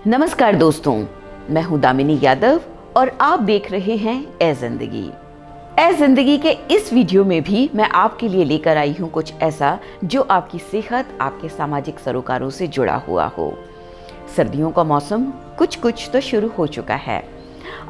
नमस्कार दोस्तों, मैं हूं दामिनी यादव और आप देख रहे हैं ए जिंदगी। ए जिंदगी के इस वीडियो में भी मैं आपके लिए लेकर आई हूं कुछ ऐसा जो आपकी सेहत, आपके सामाजिक सरोकारों से जुड़ा हुआ हो। सर्दियों का मौसम कुछ तो शुरू हो चुका है।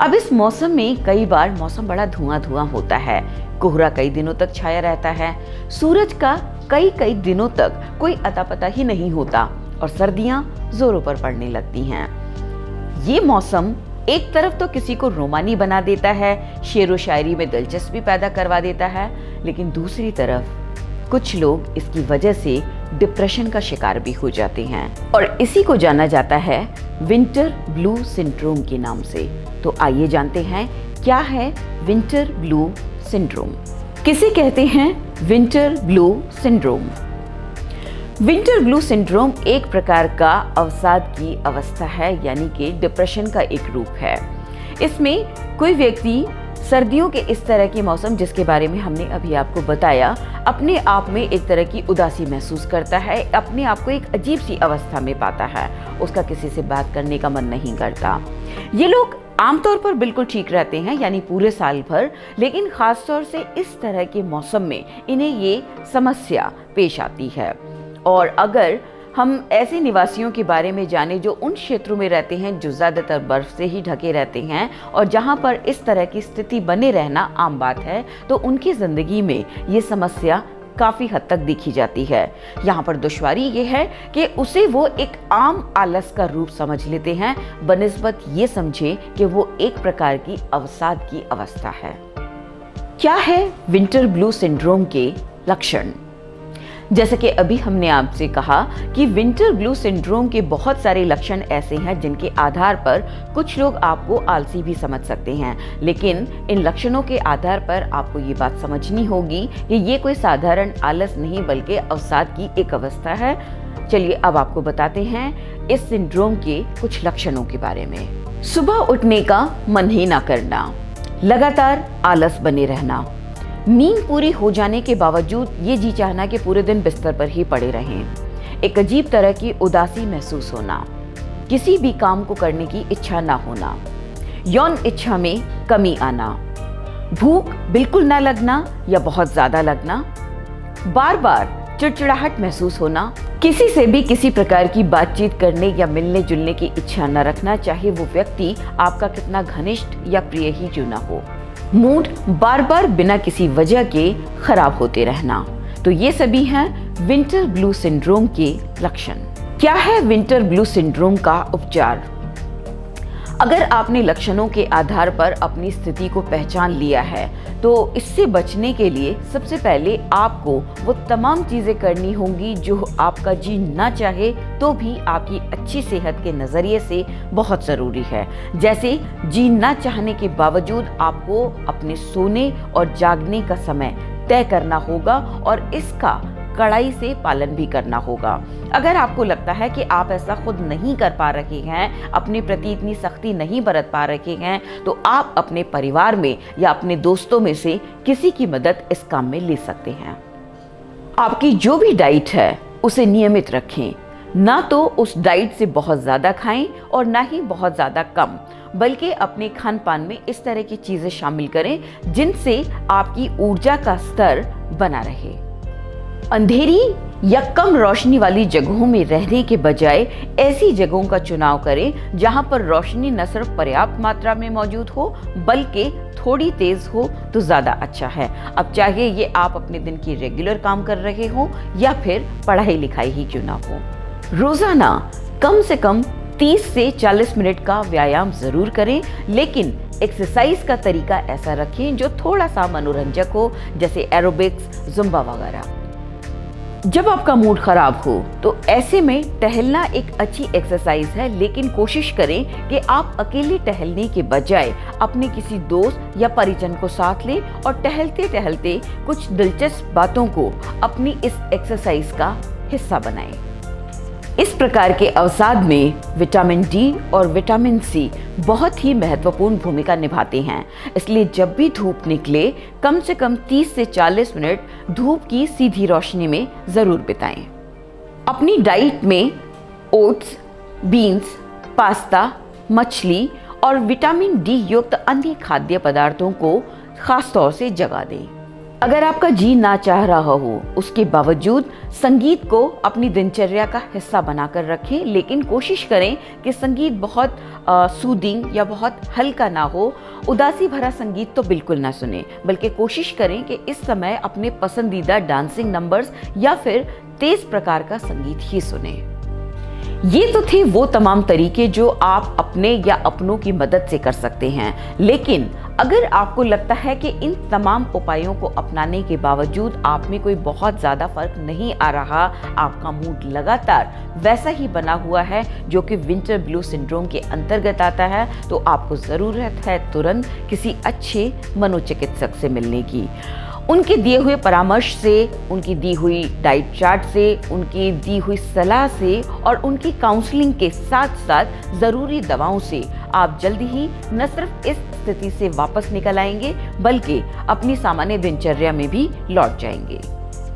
अब इस मौसम में कई बार मौसम बड़ा धुआं होता है, कोहरा कई दिनों तक छाया रहता है, सूरज का कई दिनों तक कोई अता पता ही नहीं होता और सर्दियां जोरों पर पड़ने लगती हैं। ये मौसम एक तरफ तो किसी को रोमानी बना देता है, शेरो शायरी में दिलचस्पी पैदा करवा देता है, लेकिन दूसरी तरफ कुछ लोग इसकी वजह से डिप्रेशन का शिकार भी हो जाते हैं और इसी को जाना जाता है विंटर ब्लू सिंड्रोम के नाम से। तो आइए जानते हैं क्या है विंटर ब्लू सिंड्रोम। किसे कहते हैं winter blue syndrome? Winter blue syndrome एक प्रकार का अवसाद की अवस्था है, यानी कि डिप्रेशन का एक रूप है। इसमें कोई व्यक्ति सर्दियों के इस तरह के मौसम जिसके बारे में हमने अभी आपको बताया, अपने आप में एक तरह की उदासी महसूस करता है, अपने आप को एक अजीब सी अवस्था में पाता है, उसका किसी से बात करने का मन नहीं करता। ये लोग आमतौर पर बिल्कुल ठीक रहते हैं, यानी पूरे साल भर, लेकिन खासतौर से इस तरह के मौसम में इन्हें ये समस्या पेश आती है। और अगर हम ऐसे निवासियों के बारे में जाने जो उन क्षेत्रों में रहते हैं जो ज़्यादातर बर्फ से ही ढके रहते हैं और जहां पर इस तरह की स्थिति बने रहना आम बात है, तो उनकी ज़िंदगी में ये समस्या काफ़ी हद तक देखी जाती है। यहाँ पर दुश्वारी ये है कि उसे वो एक आम आलस का रूप समझ लेते हैं, बनिस्बत ये समझे कि वो एक प्रकार की अवसाद की अवस्था है। क्या है विंटर ब्लू सिंड्रोम के लक्षण? जैसे कि अभी हमने आपसे कहा कि विंटर ब्लू सिंड्रोम के बहुत सारे लक्षण ऐसे हैं जिनके आधार पर कुछ लोग आपको आलसी भी समझ सकते हैं, लेकिन इन लक्षणों के आधार पर आपको ये बात समझनी होगी कि ये कोई साधारण आलस नहीं बल्कि अवसाद की एक अवस्था है। चलिए अब आपको बताते हैं इस सिंड्रोम के कुछ लक्षणों के बारे में। सुबह उठने का मन ही ना करना, लगातार आलस बने रहना, नींद पूरी हो जाने के बावजूद ये जी चाहना कि पूरे दिन बिस्तर पर ही पड़े रहें, एक अजीब तरह की उदासी महसूस होना, किसी भी काम को करने की इच्छा ना होना, यौन इच्छा में कमी आना, भूख बिल्कुल ना लगना या बहुत ज्यादा लगना, बार बार चिड़चिड़ाहट महसूस होना, किसी से भी किसी प्रकार की बातचीत करने या मिलने जुलने की इच्छा न रखना, चाहे वो व्यक्ति आपका कितना घनिष्ठ या प्रिय ही क्यों ना हो, मूड बार बार बिना किसी वजह के खराब होते रहना। तो ये सभी हैं विंटर ब्लू सिंड्रोम के लक्षण। क्या है विंटर ब्लू सिंड्रोम का उपचार? अगर आपने लक्षणों के आधार पर अपनी स्थिति को पहचान लिया है तो इससे बचने के लिए सबसे पहले आपको वो तमाम चीज़ें करनी होंगी जो आपका जी ना चाहे तो भी आपकी अच्छी सेहत के नज़रिए से बहुत ज़रूरी है। जैसे जी ना चाहने के बावजूद आपको अपने सोने और जागने का समय तय करना होगा और इसका कड़ाई से पालन भी करना होगा। अगर आपको लगता है कि आप ऐसा खुद नहीं कर पा रहे हैं, अपने प्रति इतनी सख्ती नहीं बरत पा रहे हैं, तो आप अपने परिवार में या अपने दोस्तों में से किसी की मदद इस काम में ले सकते हैं। आपकी जो भी डाइट है उसे नियमित रखें, ना तो उस डाइट से बहुत ज़्यादा खाएं और ना ही बहुत ज़्यादा कम, बल्कि अपने खान पान में इस तरह की चीज़ें शामिल करें जिनसे आपकी ऊर्जा का स्तर बना रहे। अंधेरी या कम रोशनी वाली जगहों में रहने के बजाय ऐसी जगहों का चुनाव करें जहां पर रोशनी न सिर्फ पर्याप्त मात्रा में मौजूद हो बल्कि थोड़ी तेज हो तो ज़्यादा अच्छा है। अब चाहे ये आप अपने दिन की रेगुलर काम कर रहे हो या फिर पढ़ाई लिखाई ही क्यों ना हो। रोज़ाना कम से कम 30 से 40 मिनट का व्यायाम ज़रूर करें, लेकिन एक्सरसाइज का तरीका ऐसा रखें जो थोड़ा सा मनोरंजक हो, जैसे एरोबिक्स, जुम्बा वगैरह। जब आपका मूड खराब हो तो ऐसे में टहलना एक अच्छी एक्सरसाइज है, लेकिन कोशिश करें कि आप अकेले टहलने के बजाय अपने किसी दोस्त या परिजन को साथ लें और टहलते टहलते कुछ दिलचस्प बातों को अपनी इस एक्सरसाइज का हिस्सा बनाएं। इस प्रकार के अवसाद में विटामिन डी और विटामिन सी बहुत ही महत्वपूर्ण भूमिका निभाते हैं, इसलिए जब भी धूप निकले कम से कम 30 से 40 मिनट धूप की सीधी रोशनी में ज़रूर बिताएं। अपनी डाइट में ओट्स, बीन्स, पास्ता, मछली और विटामिन डी युक्त अन्य खाद्य पदार्थों को खास तौर से जगह दें। अगर आपका जी ना चाह रहा हो, उसके बावजूद संगीत को अपनी दिनचर्या का हिस्सा बनाकर रखें, लेकिन कोशिश करें कि संगीत बहुत सूदिंग या बहुत हल्का ना हो। उदासी भरा संगीत तो बिल्कुल ना सुने, बल्कि कोशिश करें कि इस समय अपने पसंदीदा डांसिंग नंबर्स या फिर तेज प्रकार का संगीत ही सुने। ये तो थे वो तमाम तरीके जो आप अपने या अपनों की मदद से कर सकते हैं, लेकिन अगर आपको लगता है कि इन तमाम उपायों को अपनाने के बावजूद आप में कोई बहुत ज़्यादा फर्क नहीं आ रहा, आपका मूड लगातार वैसा ही बना हुआ है जो कि विंटर ब्लू सिंड्रोम के अंतर्गत आता है, तो आपको ज़रूरत है तुरंत किसी अच्छे मनोचिकित्सक से मिलने की। उनके दिए हुए परामर्श से, उनकी दी हुई डाइट चार्ट से, उनकी दी हुई सलाह से और उनकी काउंसलिंग के साथ साथ ज़रूरी दवाओं से आप जल्दी ही न सिर्फ इस स्थिति से वापस निकल आएंगे, बल्कि अपनी सामान्य दिनचर्या में भी लौट जाएंगे।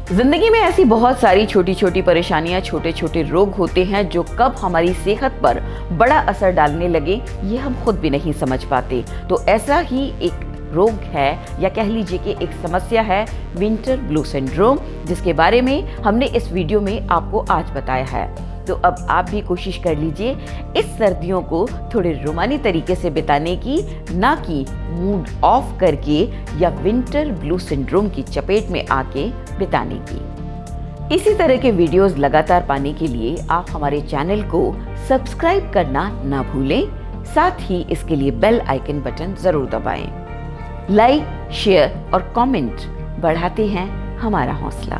जिंदगी में ऐसी बहुत सारी छोटी छोटी परेशानियां, छोटे छोटे रोग होते हैं जो कब हमारी सेहत पर बड़ा असर डालने लगे ये हम खुद भी नहीं समझ पाते। तो ऐसा ही एक रोग है, या कह लीजिए कि एक समस्या है, विंटर ब्लू सिंड्रोम, जिसके बारे में हमने इस वीडियो में आपको आज बताया है। तो अब आप भी कोशिश कर लीजिए इस सर्दियों को थोड़े रोमानी तरीके से बिताने की, ना कि मूड ऑफ करके या विंटर ब्लू सिंड्रोम की चपेट में आके बिताने की। इसी तरह के वीडियोस लगातार पाने के लिए आप हमारे चैनल को सब्सक्राइब करना ना भूलें, साथ ही इसके लिए बेल आइकन बटन जरूर दबाएं। लाइक, शेयर और कमेंट बढ़ाते हैं हमारा हौसला।